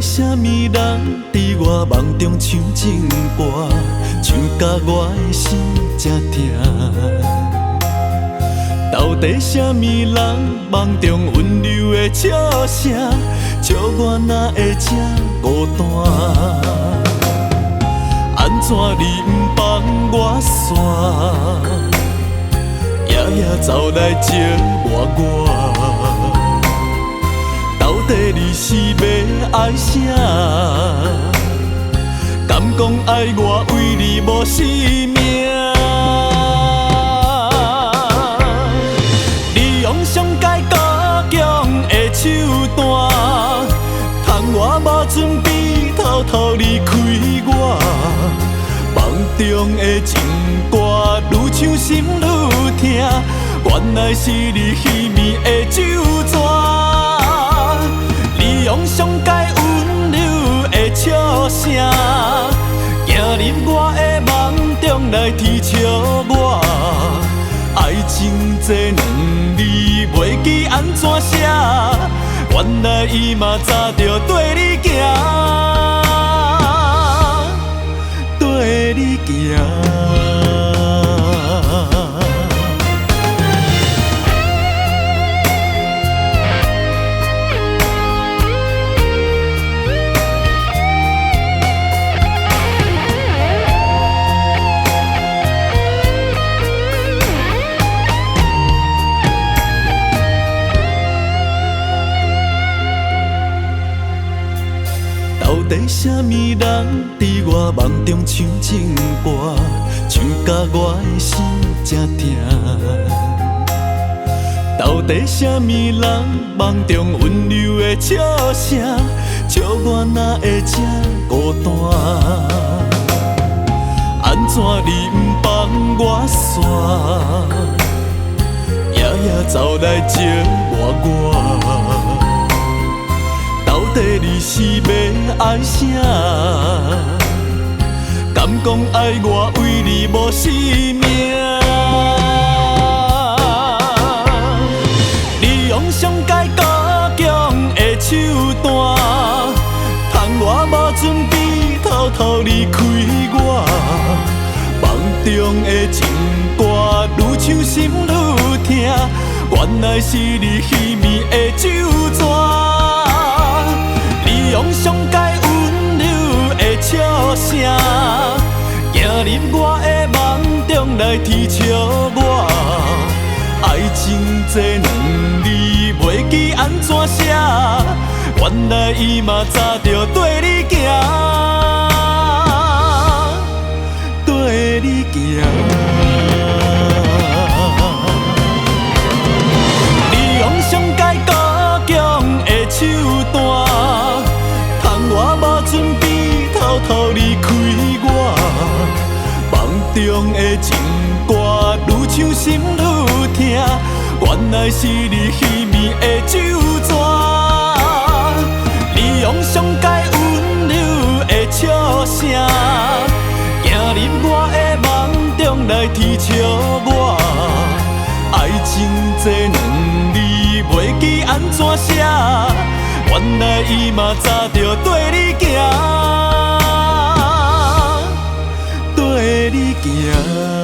什么人伫我梦中唱情歌，唱甲我的心才痛？到底什么人梦中温柔的笑声，笑我哪会这孤单？安怎你不放我线，夜夜走来招我？到底你是要爱啥？敢讲爱我为你无生命？你用上界高强的手段，趁我无准备，偷偷离开我。梦中的情歌愈唱心愈痛，原来是你虚迷的酒泉。你用上界温柔的笑声，走入我的梦中来啼笑我。爱情这两字袂记安怎写，原来伊嘛早就对你行，对你行。到底什么人伫我梦中唱情歌，唱甲我的心才痛？到底什么人梦中温柔的笑声，笑我哪会这孤单？安怎你不放我线，夜夜走来招我？到底你是要爱啥？敢讲爱我为你无生命？你用上界高强的手段，趁我无准备，偷偷离开我。梦中的情歌愈唱心愈痛，原来是你虚迷的酒泉。用上界温柔的笑声，走入我的梦中来啼笑我。爱情这两字袂记安怎写，原来伊嘛早就对你行，对你行。你用上界高强的手段，我无准备，偷偷离开我。梦中的情歌愈唱心愈痛，原来是你虚迷的酒泉。你用上界温柔的笑声，走入我的梦中来啼笑我。爱情这两字袂记安怎写，原来伊嘛早就对你行，对你行。